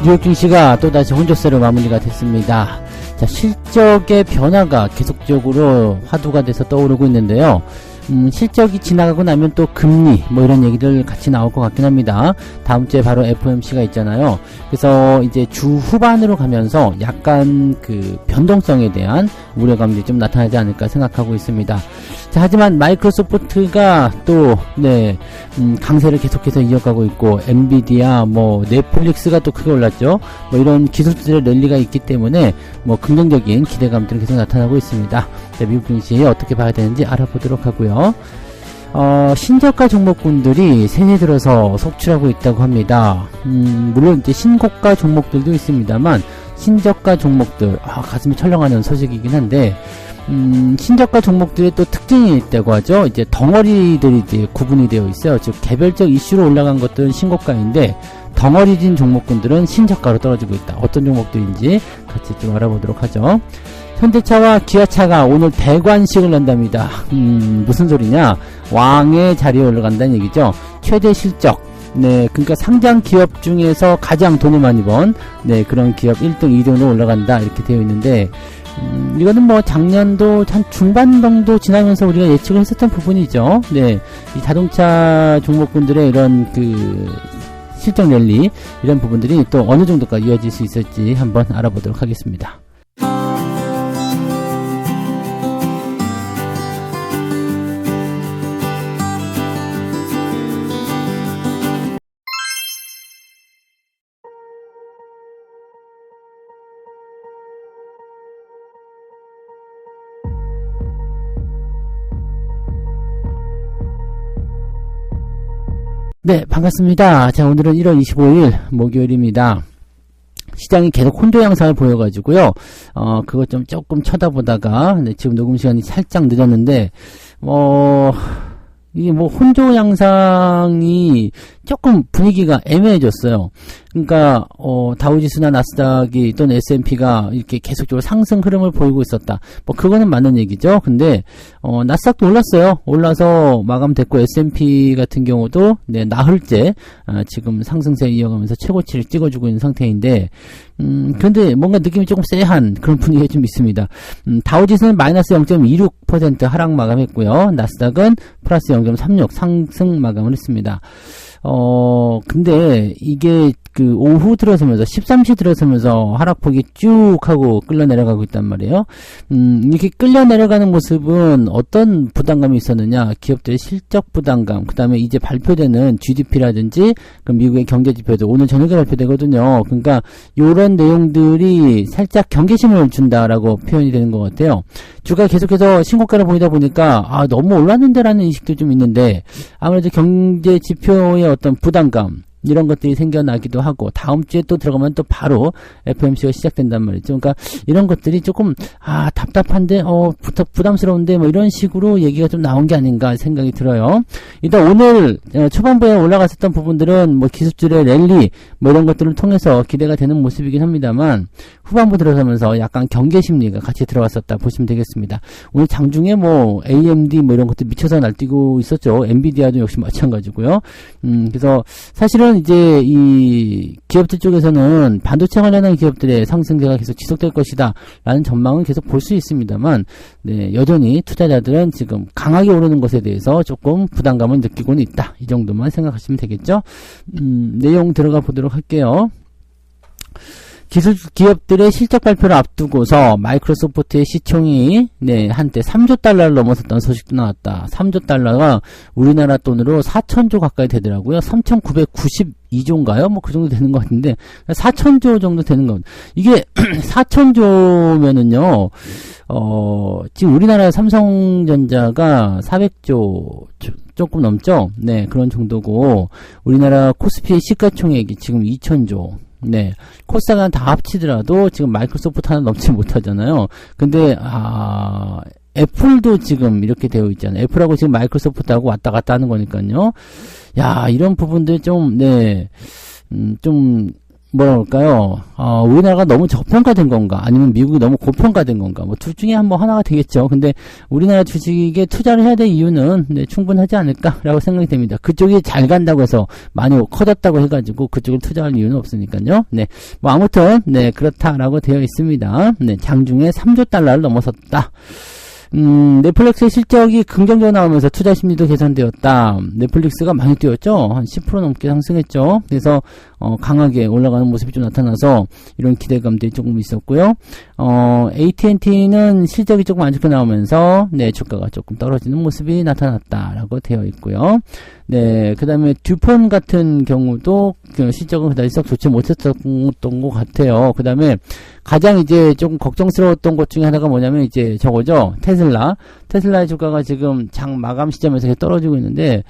뉴욕 증시가 또다시 혼조세로 마무리가 됐습니다. 자, 실적의 변화가 계속적으로 화두가 돼서 떠오르고 있는데요. 실적이 지나가고 나면 또 금리 뭐 이런 얘기들 같이 나올 것 같긴 합니다. 다음 주에 바로 FOMC가 있잖아요. 그래서 이제 주 후반으로 가면서 약간 그 변동성에 대한 우려감이 좀 나타나지 않을까 생각하고 있습니다. 자, 하지만 마이크로소프트가 또 강세를 계속해서 이어가고 있고, 엔비디아 뭐 넷플릭스가 또 크게 올랐죠. 뭐 이런 기술들의 랠리가 있기 때문에 뭐 긍정적인 기대감들이 계속 나타나고 있습니다. 자, 미국 증시 어떻게 봐야 되는지 알아보도록 하고요. 신저가 종목군들이 새해 들어서 속출하고 있다고 합니다. 물론 이제 신고가 종목들도 있습니다만, 신저가 종목들, 가슴이 철렁하는 소식이긴 한데, 신저가 종목들의 또 특징이 있다고 하죠. 이제 덩어리들이 이제 구분이 되어 있어요. 즉, 개별적 이슈로 올라간 것들은 신고가인데, 덩어리진 종목군들은 신저가로 떨어지고 있다. 어떤 종목들인지 같이 좀 알아보도록 하죠. 현대차와 기아차가 오늘 대관식을 한답니다. 무슨 소리냐? 왕의 자리에 올라간다는 얘기죠. 최대 실적. 네, 그러니까 상장 기업 중에서 가장 돈을 많이 번, 네, 그런 기업 1등, 2등으로 올라간다. 이렇게 되어 있는데, 이거는 뭐 작년도 한 중반 정도 지나면서 우리가 예측을 했었던 부분이죠. 네, 이 자동차 종목군들의 이런 그 실적 랠리, 이런 부분들이 또 어느 정도까지 이어질 수 있을지 한번 알아보도록 하겠습니다. 네, 반갑습니다. 자, 오늘은 1월 25일 목요일입니다. 시장이 계속 혼조 양상을 보여가지고요. 그것 좀 조금 쳐다보다가, 네, 지금 녹음 시간이 살짝 늦었는데, 이게 뭐 혼조 양상이 조금 분위기가 애매해졌어요. 그러니까 다우지수나 나스닥이 또는 S&P가 이렇게 계속적으로 상승 흐름을 보이고 있었다. 뭐 그거는 맞는 얘기죠. 근데 나스닥도 올랐어요. 올라서 마감됐고, S&P 같은 경우도 네, 나흘째 지금 상승세 이어가면서 최고치를 찍어주고 있는 상태인데, 그런데 뭔가 느낌이 조금 쎄한 그런 분위기가 좀 있습니다. 다우지수는 마이너스 0.26% 하락 마감했고요. 나스닥은 플러스 0.36 상승 마감을 했습니다. 근데 이게 그 오후 들어서면서 13시 들어서면서 하락폭이 쭉 하고 끌려 내려가고 있단 말이에요. 이렇게 끌려 내려가는 모습은 어떤 부담감이 있었느냐? 기업들의 실적 부담감, 그 다음에 이제 발표되는 GDP라든지 그 미국의 경제 지표도 오늘 저녁에 발표되거든요. 그러니까 요런 내용들이 살짝 경계심을 준다라고 표현이 되는 것 같아요. 주가 계속해서 신고가를 보이다 보니까 너무 올랐는데라는 인식도 좀 있는데, 아무래도 경제 지표의 어떤 부담감, 이런 것들이 생겨나기도 하고, 다음 주에 또 들어가면 또 바로 FOMC가 시작된단 말이죠. 그러니까 이런 것들이 조금 답답한데 부담스러운데 뭐 이런 식으로 얘기가 좀 나온 게 아닌가 생각이 들어요. 일단 오늘 초반부에 올라갔었던 부분들은 뭐 기술주의 랠리 뭐 이런 것들을 통해서 기대가 되는 모습이긴 합니다만, 후반부 들어서면서 약간 경계 심리가 같이 들어갔었다 보시면 되겠습니다. 오늘 장중에 뭐 AMD 뭐 이런 것들 미쳐서 날뛰고 있었죠. 엔비디아도 역시 마찬가지고요. 그래서 사실은 이제 이 기업들 쪽에서는 반도체 관련한 기업들의 상승세가 계속 지속될 것이다 라는 전망은 계속 볼 수 있습니다만, 네, 여전히 투자자들은 지금 강하게 오르는 것에 대해서 조금 부담감을 느끼고는 있다, 이 정도만 생각하시면 되겠죠. 내용 들어가 보도록 할게요. 기술 기업들의 실적 발표를 앞두고서 마이크로소프트의 시총이 한때 3조 달러를 넘어섰다는 소식도 나왔다. 3조 달러가 우리나라 돈으로 4천조 가까이 되더라고요. 3,992조인가요? 뭐 그 정도 되는 것 같은데 4천조 정도 되는 것. 이게 4천조면은요. 지금 우리나라 삼성전자가 400조 조금 넘죠? 네, 그런 정도고, 우리나라 코스피의 시가총액이 지금 2천조. 네, 코스닥은 다 합치더라도 지금 마이크로소프트 하나 넘지 못하잖아요. 근데 애플도 지금 이렇게 되어 있잖아요. 애플하고 지금 마이크로소프트하고 왔다 갔다 하는 거니까요. 야, 이런 부분들 좀 뭐라 그럴까요? 우리나라가 너무 저평가된 건가? 아니면 미국이 너무 고평가된 건가? 뭐 둘 중에 하나가 되겠죠. 근데 우리나라 주식에 투자를 해야 될 이유는 충분하지 않을까라고 생각이 됩니다. 그쪽이 잘 간다고 해서 많이 커졌다고 해가지고 그쪽을 투자할 이유는 없으니까요. 네. 뭐 아무튼, 네, 그렇다라고 되어 있습니다. 네, 장중에 3조 달러를 넘어섰다. 넷플릭스의 실적이 긍정적으로 나오면서 투자 심리도 개선되었다. 넷플릭스가 많이 뛰었죠. 한 10% 넘게 상승했죠. 그래서 강하게 올라가는 모습이 좀 나타나서 이런 기대감들이 조금 있었고요. AT&T는 실적이 조금 안 좋게 나오면서 네, 주가가 조금 떨어지는 모습이 나타났다라고 되어 있고요. 네, 그 다음에 듀폰 같은 경우도 실적은 그다지 썩 좋지 못했던 것 같아요. 그 다음에 가장 이제 조금 걱정스러웠던 것 중에 하나가 뭐냐면 이제 저거죠. 테슬라의 주가가 지금 장 마감 시점에서 계속 떨어지고 있는데,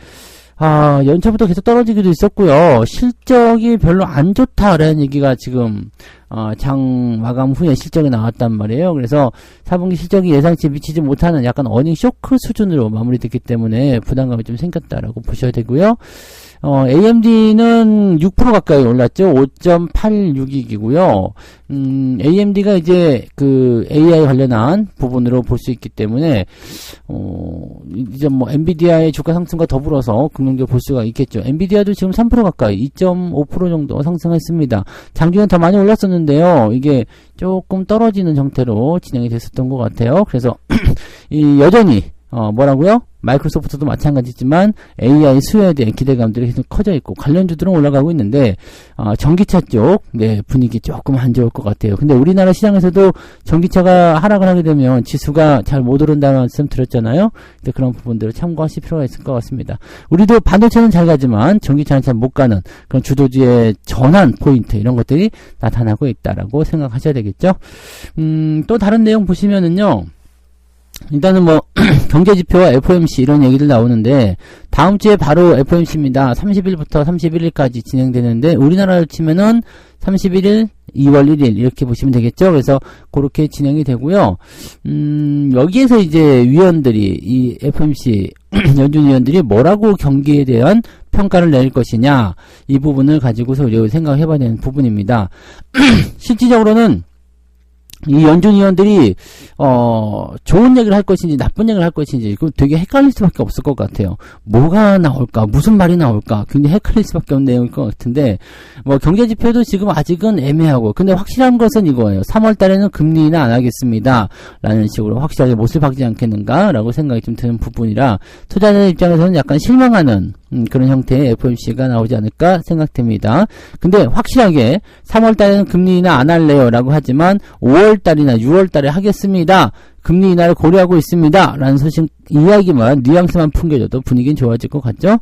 연초부터 계속 떨어지기도 있었고요. 실적이 별로 안 좋다라는 얘기가 지금 장 마감 후에 실적이 나왔단 말이에요. 그래서 4분기 실적이 예상치에 미치지 못하는 약간 어닝 쇼크 수준으로 마무리됐기 때문에 부담감이 좀 생겼다라고 보셔야 되고요. AMD는 6% 가까이 올랐죠. 5.86이고요. AMD가 이제 그 AI 관련한 부분으로 볼 수 있기 때문에 이제 뭐 엔비디아의 주가 상승과 더불어서 긍정적으로 볼 수가 있겠죠. 엔비디아도 지금 3% 가까이 2.5% 정도 상승했습니다. 장중에 더 많이 올랐었는데요. 이게 조금 떨어지는 형태로 진행이 됐었던 것 같아요. 그래서 이 여전히 뭐라고요? 마이크로소프트도 마찬가지지만 AI 수요에 대한 기대감들이 계속 커져 있고 관련주들은 올라가고 있는데 전기차 쪽 네, 분위기 조금 안 좋을 것 같아요. 근데 우리나라 시장에서도 전기차가 하락을 하게 되면 지수가 잘 못 오른다는 말씀 드렸잖아요. 근데 그런 부분들을 참고하실 필요가 있을 것 같습니다. 우리도 반도체는 잘 가지만 전기차는 잘 못 가는 그런 주도주의 전환 포인트 이런 것들이 나타나고 있다라고 생각하셔야 되겠죠. 또 다른 내용 보시면은요. 일단은 뭐 경제지표와 FOMC 이런 얘기들 나오는데 다음 주에 바로 FOMC입니다. 30일부터 31일까지 진행되는데 우리나라로 치면은 31일, 2월 1일 이렇게 보시면 되겠죠. 그래서 그렇게 진행이 되고요. 여기에서 이제 위원들이 이 FOMC 연준 위원들이 뭐라고 경기에 대한 평가를 내릴 것이냐 이 부분을 가지고서 우리가 생각해봐야 되는 부분입니다. 실질적으로는 이 연준 위원들이 좋은 얘기를 할 것인지 나쁜 얘기를 할 것인지 이거 되게 헷갈릴 수밖에 없을 것 같아요. 뭐가 나올까 무슨 말이 나올까 굉장히 헷갈릴 수밖에 없는 내용일 것 같은데 뭐 경제지표도 지금 아직은 애매하고 근데 확실한 것은 이거예요. 3월 달에는 금리 인하 안 하겠습니다 라는 식으로 확실하게 못을 박지 않겠는가 라고 생각이 좀 드는 부분이라 투자자 입장에서는 약간 실망하는 그런 형태의 FOMC가 나오지 않을까 생각됩니다. 근데 확실하게 3월 달에는 금리 인하 안 할래요 라고 하지만 5월 달이나 6월 달에 하겠습니다. 금리 인하를 고려하고 있습니다. 라는 소식, 이야기만, 뉘앙스만 풍겨줘도 분위기는 좋아질 것 같죠?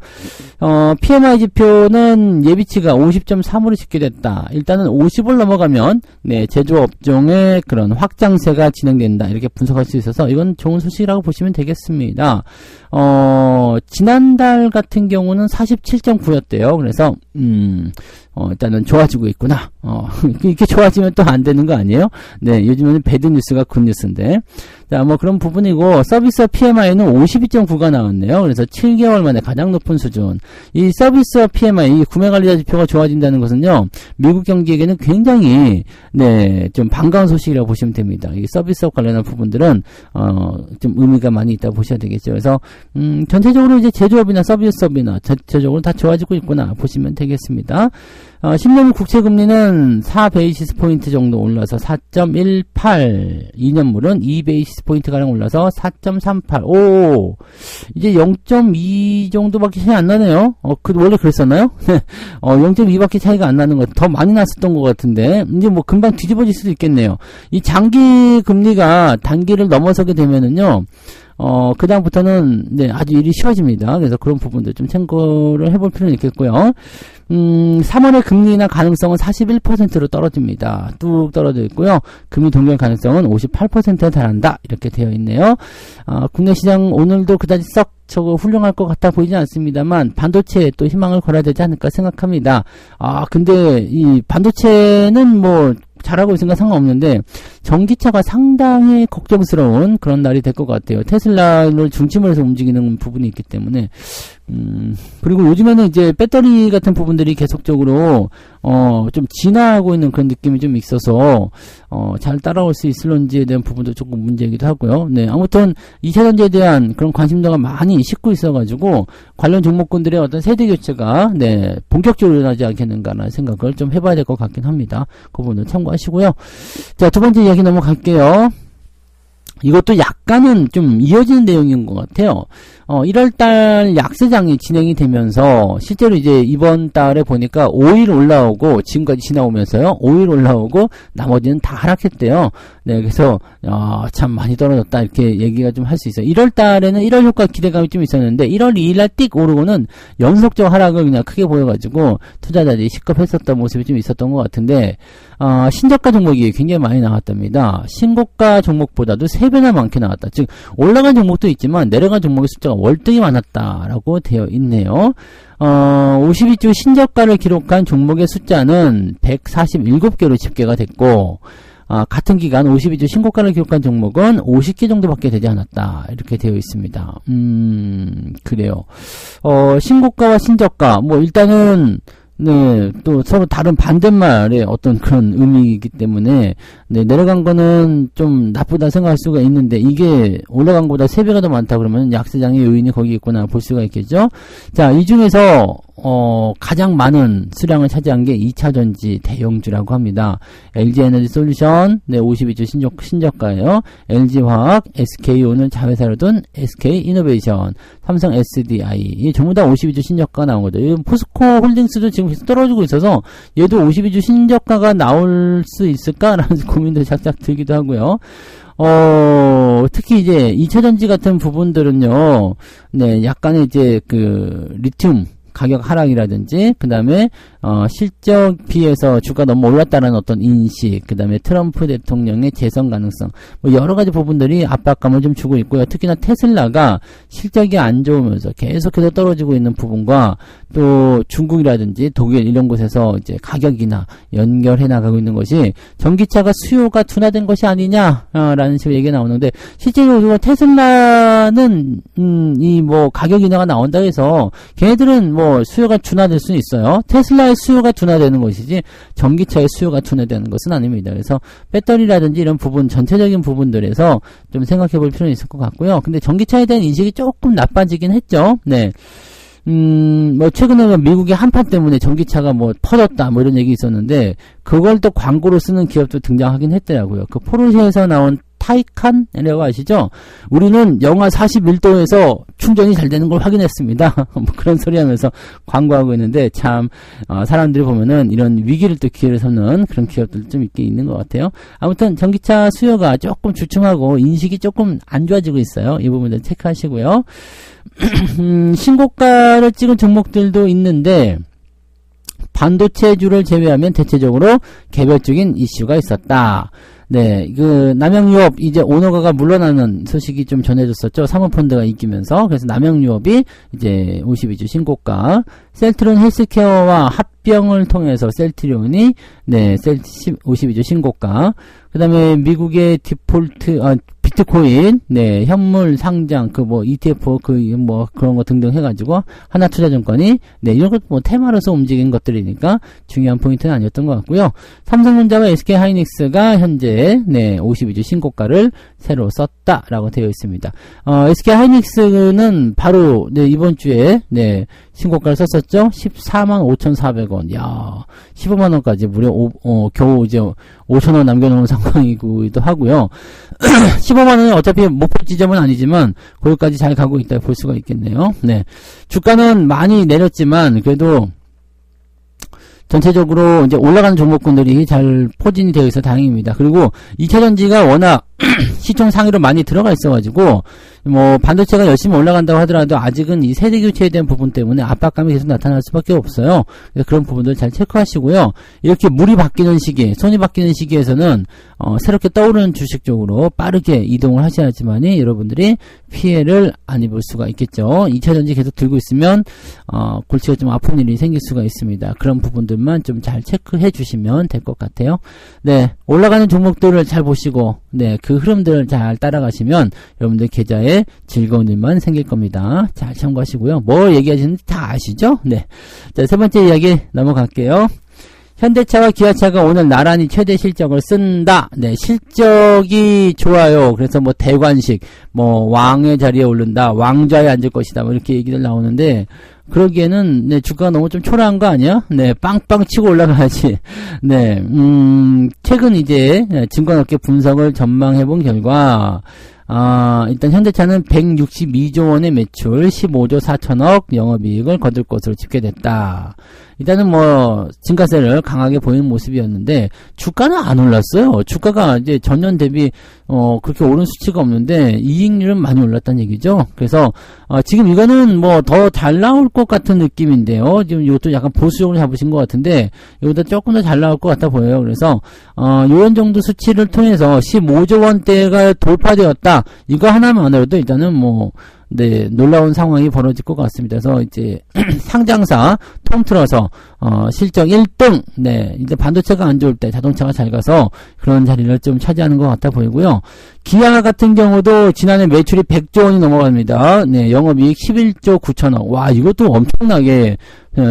PMI 지표는 예비치가 50.3으로 집계됐다. 일단은 50을 넘어가면, 네, 제조업종의 그런 확장세가 진행된다. 이렇게 분석할 수 있어서 이건 좋은 소식이라고 보시면 되겠습니다. 지난달 같은 경우는 47.9였대요. 그래서, 일단은 좋아지고 있구나. 이렇게 좋아지면 또 안 되는 거 아니에요? 네, 요즘에는 배드 뉴스가 굿 뉴스인데. 자, 뭐 그런 부분이고, 서비스업 PMI는 52.9가 나왔네요. 그래서 7개월 만에 가장 높은 수준. 이 서비스업 PMI, 이 구매관리자 지표가 좋아진다는 것은요, 미국 경기에게는 굉장히, 네, 좀 반가운 소식이라고 보시면 됩니다. 이 서비스업 관련한 부분들은, 좀 의미가 많이 있다고 보셔야 되겠죠. 그래서, 전체적으로 이제 제조업이나 서비스업이나 전체적으로 다 좋아지고 있구나 보시면 되겠습니다. 10년물 국채금리는 4베이시스 포인트 정도 올라서 4.18, 2년물은 2베이시스 포인트가량 올라서 4.38, 오, 이제 0.2 정도밖에 차이 안 나네요. 원래 그랬었나요? 0.2밖에 차이가 안 나는 것, 더 많이 났었던 것 같은데, 이제 뭐 금방 뒤집어질 수도 있겠네요. 이 장기 금리가 단기를 넘어서게 되면은요, 그다음부터는, 네, 아주 일이 쉬워집니다. 그래서 그런 부분들 좀 참고를 해볼 필요는 있겠고요. 3월의 금리 인하 가능성은 41%로 떨어집니다. 뚝 떨어져 있고요. 금리 동결 가능성은 58%에 달한다. 이렇게 되어 있네요. 국내 시장 오늘도 그다지 썩 훌륭할 것 같아 보이지 않습니다만, 반도체에 또 희망을 걸어야 되지 않을까 생각합니다. 근데 이 반도체는 뭐, 잘하고 있으니까 상관없는데, 전기차가 상당히 걱정스러운 그런 날이 될 것 같아요. 테슬라를 중심으로 해서 움직이는 부분이 있기 때문에. 그리고 요즘에는 이제 배터리 같은 부분들이 계속적으로 좀 진화하고 있는 그런 느낌이 좀 있어서 잘 따라올 수 있을런지에 대한 부분도 조금 문제이기도 하고요. 네, 아무튼 2차전지에 대한 그런 관심도가 많이 식고 있어가지고 관련 종목군들의 어떤 세대 교체가 네 본격적으로 일어나지 않겠는가라는 생각을 좀 해봐야 될 것 같긴 합니다. 그 부분을 참고하시고요. 자, 두 번째 이야기 넘어갈게요. 이것도 약간은 좀 이어지는 내용인 것 같아요. 1월달 약세장이 진행이 되면서 실제로 이제 이번 달에 보니까 5일 올라오고 지금까지 지나오면서요. 5일 올라오고 나머지는 다 하락했대요. 네, 그래서 참 많이 떨어졌다 이렇게 얘기가 좀 할 수 있어요. 1월달에는 1월 효과 기대감이 좀 있었는데 1월 2일날 띡 오르고는 연속적 하락을 그냥 크게 보여가지고 투자자들이 시급했었던 모습이 좀 있었던 것 같은데 신저가 종목이 굉장히 많이 나왔답니다. 신고가 종목보다도 3배나 많게 나왔다. 즉 올라간 종목도 있지만 내려간 종목의 숫자가 월등히 많았다라고 되어 있네요. 52주 신저가를 기록한 종목의 숫자는 147개로 집계가 됐고 같은 기간 52주 신고가를 기록한 종목은 50개 정도밖에 되지 않았다. 이렇게 되어 있습니다. 그래요. 신고가와 신저가 뭐 일단은 네, 또 서로 다른 반대말의 어떤 그런 의미이기 때문에 네, 내려간 거는 좀 나쁘다 생각할 수가 있는데 이게 올라간 것보다 3배가 더 많다 그러면 약세장의 요인이 거기 있구나 볼 수가 있겠죠. 자, 이 중에서 가장 많은 수량을 차지한 게 2차전지 대형주라고 합니다. LG에너지솔루션, 네, 52주 신저가예요. LG화학, SK 오늘 자회사로 둔 SK이노베이션, 삼성 SDI, 이 전부 다 52주 신저가가 나온 거죠. 포스코홀딩스도 지금 계속 떨어지고 있어서 얘도 52주 신저가가 나올 수 있을까라는 고민도 작작 들기도 하고요. 특히 이제 2차전지 같은 부분들은요, 네, 약간의 이제 리튬 가격 하락이라든지 그 다음에 실적 비해서 주가 너무 올랐다는 어떤 인식, 그 다음에 트럼프 대통령의 재선 가능성, 뭐 여러 가지 부분들이 압박감을 좀 주고 있고요. 특히나 테슬라가 실적이 안 좋으면서 계속해서 떨어지고 있는 부분과 또 중국이라든지 독일 이런 곳에서 이제 가격이나 연결해 나가고 있는 것이 전기차가 수요가 둔화된 것이 아니냐라는 식으로 얘기가 나오는데 실제로 테슬라는 이 뭐 가격 인하가 나온다 해서 걔네들은 뭐 수요가 둔화될 수는 있어요. 테슬라의 수요가 둔화되는 것이지 전기차의 수요가 둔화되는 것은 아닙니다. 그래서 배터리라든지 이런 부분 전체적인 부분들에서 좀 생각해 볼 필요는 있을 것 같고요. 근데 전기차에 대한 인식이 조금 나빠지긴 했죠. 네. 뭐 최근에 미국의 한파 때문에 전기차가 뭐 퍼졌다 뭐 이런 얘기 있었는데 그걸 또 광고로 쓰는 기업도 등장하긴 했더라고요. 그 포르쉐에서 나온 타이칸이라고 아시죠? 우리는 영하 41도에서 충전이 잘 되는 걸 확인했습니다. 뭐 그런 소리 하면서 광고하고 있는데 참 사람들이 보면은 이런 위기를 또 기회를 삼는 그런 기업들 좀 있는 것 같아요. 아무튼 전기차 수요가 조금 주춤하고 인식이 조금 안 좋아지고 있어요. 이 부분들 체크하시고요. 신고가를 찍은 종목들도 있는데 반도체주를 제외하면 대체적으로 개별적인 이슈가 있었다. 네, 남양유업 이제 오너가가 물러나는 소식이 좀 전해졌었죠. 사모펀드가 이기면서. 그래서 남양유업이 이제 52주 신고가, 셀트론 헬스케어와 합병을 통해서 셀트리온이 52주 신고가, 그 다음에 미국의 비트코인, 네, 현물 상장, ETF, 그런 거 등등 해가지고, 하나투자증권이, 네, 이런 것 테마로서 움직인 것들이니까 중요한 포인트는 아니었던 것 같고요. 삼성전자와 SK 하이닉스가 현재, 52주 신고가를 새로 썼다라고 되어 있습니다. SK 하이닉스는 바로, 이번 주에, 신고가를 썼었죠? 145,400원. 야, 15만원까지 무려, 겨우 이제 5,000원 남겨놓은 상황이기도 하고요. 15만원은 어차피 목표 지점은 아니지만, 거기까지 잘 가고 있다 볼 수가 있겠네요. 네. 주가는 많이 내렸지만, 그래도, 전체적으로 이제 올라가는 종목군들이 잘 포진이 되어 있어 다행입니다. 그리고 2차전지가 워낙 시총 상위로 많이 들어가 있어가지고 뭐 반도체가 열심히 올라간다고 하더라도 아직은 이 세대 교체에 대한 부분 때문에 압박감이 계속 나타날 수밖에 없어요. 그래서 그런 부분들 잘 체크하시고요. 이렇게 물이 바뀌는 시기, 손이 바뀌는 시기에서는 새롭게 떠오르는 주식 쪽으로 빠르게 이동을 하셔야지만이 여러분들이 피해를 안 입을 수가 있겠죠. 2차전지 계속 들고 있으면 골치가 좀 아픈 일이 생길 수가 있습니다. 그런 부분들만 좀 잘 체크해 주시면 될 것 같아요. 네, 올라가는 종목들을 잘 보시고 네, 그 흐름들을 잘 따라가시면 여러분들 계좌에 즐거운 일만 생길 겁니다. 잘 참고하시고요. 뭘 얘기하시는지 다 아시죠? 네, 자, 세 번째 이야기 넘어갈게요. 현대차와 기아차가 오늘 나란히 최대 실적을 쓴다. 네, 실적이 좋아요. 그래서 뭐 대관식, 뭐 왕의 자리에 오른다, 왕좌에 앉을 것이다, 뭐 이렇게 얘기들 나오는데, 그러기에는 네, 주가가 너무 좀 초라한 거 아니야? 네, 빵빵 치고 올라가야지. 네, 최근 이제 증권업계 분석을 전망해 본 결과, 일단 현대차는 162조 원의 매출, 15조 4천억 영업이익을 거둘 것으로 집계됐다. 일단은 뭐 증가세를 강하게 보이는 모습이었는데 주가는 안 올랐어요. 주가가 이제 전년 대비 그렇게 오른 수치가 없는데 이익률은 많이 올랐다는 얘기죠. 그래서 지금 이거는 뭐 더 잘 나올 것 같은 느낌인데요. 지금 이것도 약간 보수적으로 잡으신 것 같은데 이거보다 조금 더 잘 나올 것 같아 보여요. 그래서 요런 정도 수치를 통해서 15조 원대가 돌파되었다. 이거 하나만 하더라도 일단은 뭐 네, 놀라운 상황이 벌어질 것 같습니다. 그래서 이제 상장사 통틀어서 실적 1등, 네, 이제 반도체가 안 좋을 때 자동차가 잘 가서 그런 자리를 좀 차지하는 것 같아 보이고요. 기아 같은 경우도 지난해 매출이 100조 원이 넘어갑니다. 네, 영업이익 11조 9천억. 와, 이것도 엄청나게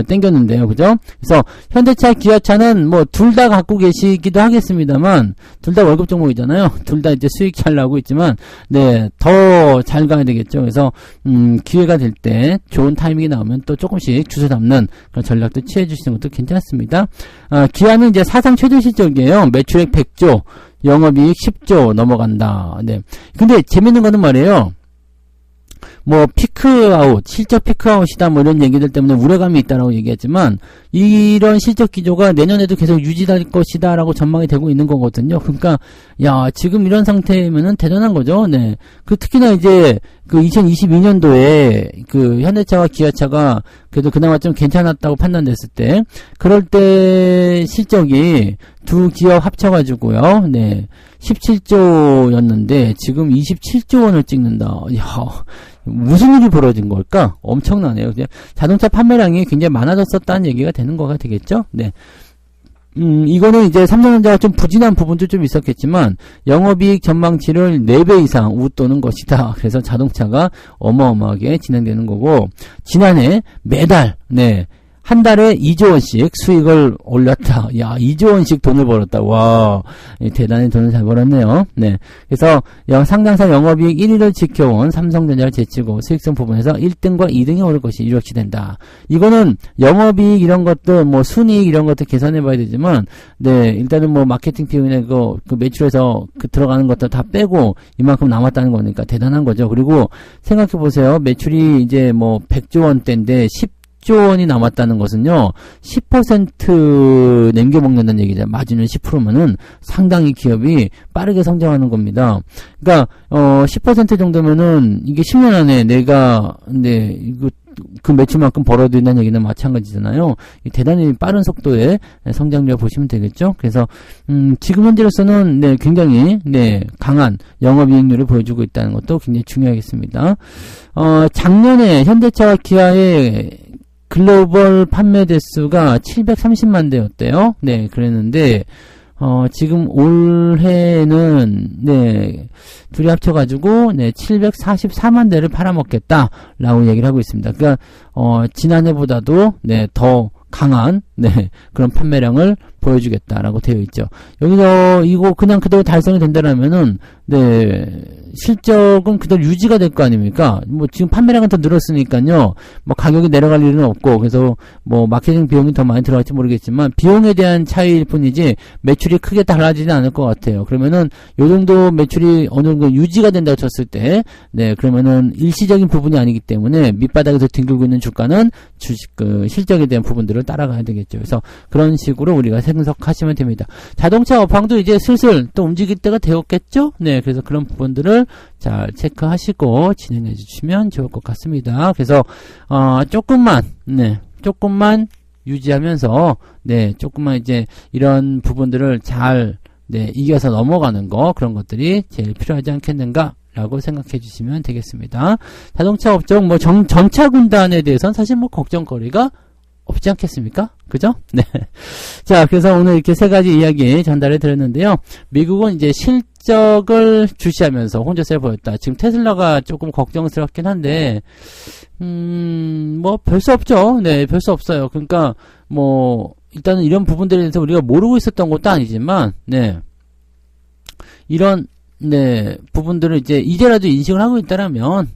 땡겼는데요. 그죠? 그래서 현대차, 기아차는 뭐 둘 다 갖고 계시기도 하겠습니다만 둘 다 월급 종목이잖아요. 둘 다 이제 수익 잘 나오고 있지만 네, 더 잘 가야 되겠죠. 그래서 기회가 될 때 좋은 타이밍이 나오면 또 조금씩 주워 담는 그런 전략도 취해 주시는 것도 괜찮습니다. 기아는 이제 사상 최대 실적이에요. 매출액 100조, 영업이익 10조 넘어간다. 네. 근데 재밌는 거는 말이에요. 뭐 피크아웃, 실적 피크아웃이다 뭐 이런 얘기들 때문에 우려감이 있다라고 얘기했지만 이런 실적 기조가 내년에도 계속 유지될 것이다 라고 전망이 되고 있는 거거든요. 그러니까 야, 지금 이런 상태면은 대단한 거죠. 네. 그 특히나 이제 그 2022년도에 그 현대차와 기아차가 그래도 그나마 좀 괜찮았다고 판단됐을 때 그럴 때 실적이 두 기업 합쳐가지고요. 네. 17조였는데 지금 27조 원을 찍는다. 이야, 무슨 일이 벌어진 걸까? 엄청나네요. 자동차 판매량이 굉장히 많아졌었다는 얘기가 되는 거가 되겠죠? 네. 이거는 이제 삼성전자가 좀 부진한 부분도 좀 있었겠지만 영업이익 전망치를 4배 이상 웃도는 것이다. 그래서 자동차가 어마어마하게 진행되는 거고 지난해 매달 네. 한 달에 2조 원씩 수익을 올렸다. 야, 2조 원씩 돈을 벌었다. 와, 대단히 돈을 잘 벌었네요. 네. 그래서 상장사 영업이익 1위를 지켜온 삼성전자를 제치고 수익성 부분에서 1등과 2등이 오를 것이 유력시 된다. 이거는 영업이익 이런 것들, 뭐 순이익 이런 것들 계산해 봐야 되지만, 네, 일단은 뭐 마케팅 비용이나 그 매출에서 들어가는 것들 다 빼고 이만큼 남았다는 거니까 대단한 거죠. 그리고 생각해 보세요. 매출이 이제 뭐 100조 원대인데 10조 원이 남았다는 것은요, 10% 남겨먹는다는 얘기죠. 마진은 10%면은 상당히 기업이 빠르게 성장하는 겁니다. 그러니까, 10% 정도면은 이게 10년 안에 내가, 네, 이거, 그 매출만큼 벌어야 된다는 얘기는 마찬가지잖아요. 대단히 빠른 속도의 성장률 보시면 되겠죠. 그래서 지금 현재로서는 네, 굉장히 네, 강한 영업이익률을 보여주고 있다는 것도 굉장히 중요하겠습니다. 작년에 현대차와 기아의 글로벌 판매 대수가 730만 대였대요. 네, 그랬는데 지금 올해는 네, 둘이 합쳐가지고 네, 744만 대를 팔아먹겠다라고 얘기를 하고 있습니다. 그러니까 지난해보다도 네, 더 강한 네, 그런 판매량을 보여주겠다라고 되어 있죠. 여기서 이거 그냥 그대로 달성이 된다라면은 네, 실적은 그대로 유지가 될 거 아닙니까? 뭐 지금 판매량은 더 늘었으니까요. 뭐 가격이 내려갈 일은 없고 그래서 뭐 마케팅 비용이 더 많이 들어갈지 모르겠지만 비용에 대한 차이일 뿐이지 매출이 크게 달라지지 않을 것 같아요. 그러면은 요 정도 매출이 어느 정도 유지가 된다고 쳤을 때 네, 그러면은 일시적인 부분이 아니기 때문에 밑바닥에서 뒹굴고 있는 주가는 주식 그 실적에 대한 부분들을 따라가야 되겠죠. 되겠죠. 그래서 그런 식으로 우리가 생각하시면 됩니다. 자동차 업황도 이제 슬슬 또 움직일 때가 되었겠죠? 네, 그래서 그런 부분들을 잘 체크하시고 진행해 주시면 좋을 것 같습니다. 그래서 조금만 유지하면서 조금만 이제 이런 부분들을 잘 이겨서 넘어가는 거, 그런 것들이 제일 필요하지 않겠는가 라고 생각해 주시면 되겠습니다. 자동차 업종 전차 군단에 대해서는 사실 걱정거리가 없지 않겠습니까? 그죠? 네. 자, 그래서 오늘 이렇게 세 가지 이야기 전달해 드렸는데요. 미국은 이제 실적을 주시하면서 혼조세를 보였다. 지금 테슬라가 조금 걱정스럽긴 한데, 별 수 없죠. 네, 별 수 없어요. 그러니까, 일단은 이런 부분들에 대해서 우리가 모르고 있었던 것도 아니지만, 이런, 부분들을 이제라도 인식을 하고 있다라면,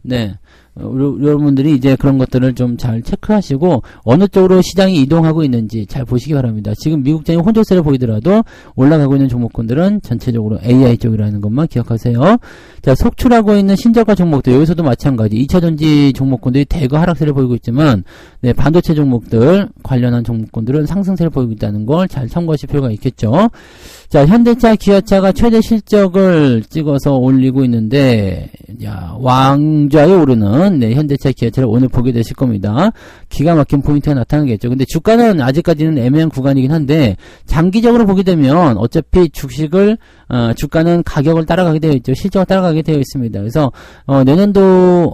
여러분들이 이제 그런 것들을 좀 잘 체크하시고 어느 쪽으로 시장이 이동하고 있는지 잘 보시기 바랍니다. 지금 미국장이 혼조세를 보이더라도 올라가고 있는 종목군들은 전체적으로 AI 쪽이라는 것만 기억하세요. 자, 속출하고 있는 신저가 종목들, 여기서도 마찬가지 2차전지 종목군들이 대거 하락세를 보이고 있지만 반도체 종목들 관련한 종목군들은 상승세를 보이고 있다는 걸 잘 참고하실 필요가 있겠죠. 자, 현대차, 기아차가 최대 실적을 찍어서 올리고 있는데, 왕좌에 오르는, 현대차, 기아차를 오늘 보게 되실 겁니다. 기가 막힌 포인트가 나타나겠죠. 근데 주가는 아직까지는 애매한 구간이긴 한데, 장기적으로 보게 되면, 어차피 주가는 가격을 따라가게 되어 있죠. 실적을 따라가게 되어 있습니다. 그래서, 내년도,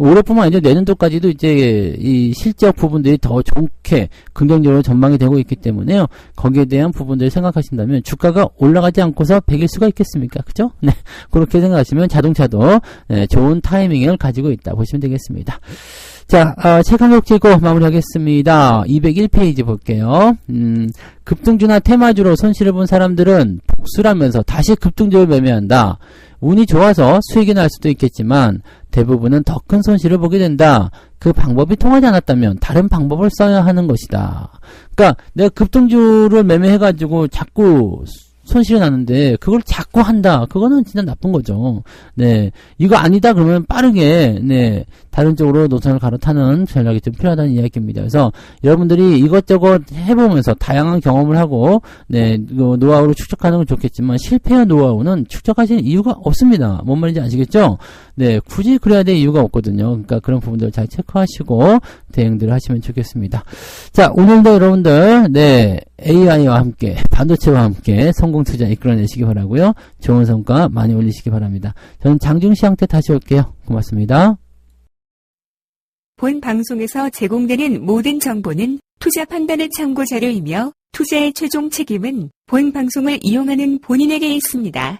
올해뿐만 아니라 내년도까지도 이제 이 실적 부분들이 더 좋게 긍정적으로 전망이 되고 있기 때문에요. 거기에 대한 부분들을 생각하신다면 주가가 올라가지 않고서 100일 수가 있겠습니까? 그죠? 네. 그렇게 생각하시면 자동차도 좋은 타이밍을 가지고 있다 보시면 되겠습니다. 자, 책 한 쪽 찍고 마무리하겠습니다. 201페이지 볼게요. 급등주나 테마주로 손실을 본 사람들은 복수라면서 다시 급등주를 매매한다. 운이 좋아서 수익이 날 수도 있겠지만 대부분은 더 큰 손실을 보게 된다. 그 방법이 통하지 않았다면 다른 방법을 써야 하는 것이다. 그러니까 내가 급등주를 매매해가지고 자꾸 손실이 나는데 그걸 자꾸 한다. 그거는 진짜 나쁜 거죠. 네, 이거 아니다 그러면 빠르게 다른 쪽으로 노선을 갈아타는 전략이 좀 필요하다는 이야기입니다. 그래서 여러분들이 이것저것 해보면서 다양한 경험을 하고 노하우를 축적하는 건 좋겠지만 실패한 노하우는 축적하시는 이유가 없습니다. 뭔 말인지 아시겠죠? 굳이 그래야 될 이유가 없거든요. 그러니까 그런 부분들 잘 체크하시고 대응들을 하시면 좋겠습니다. 자, 오늘도 여러분들 AI와 함께 반도체와 함께 성공 투자 이끌어내시기 바라고요. 좋은 성과 많이 올리시기 바랍니다. 저는 장중시황 때 다시 올게요. 고맙습니다. 본 방송에서 제공되는 모든 정보는 투자 판단의 참고 자료이며 투자의 최종 책임은 본 방송을 이용하는 본인에게 있습니다.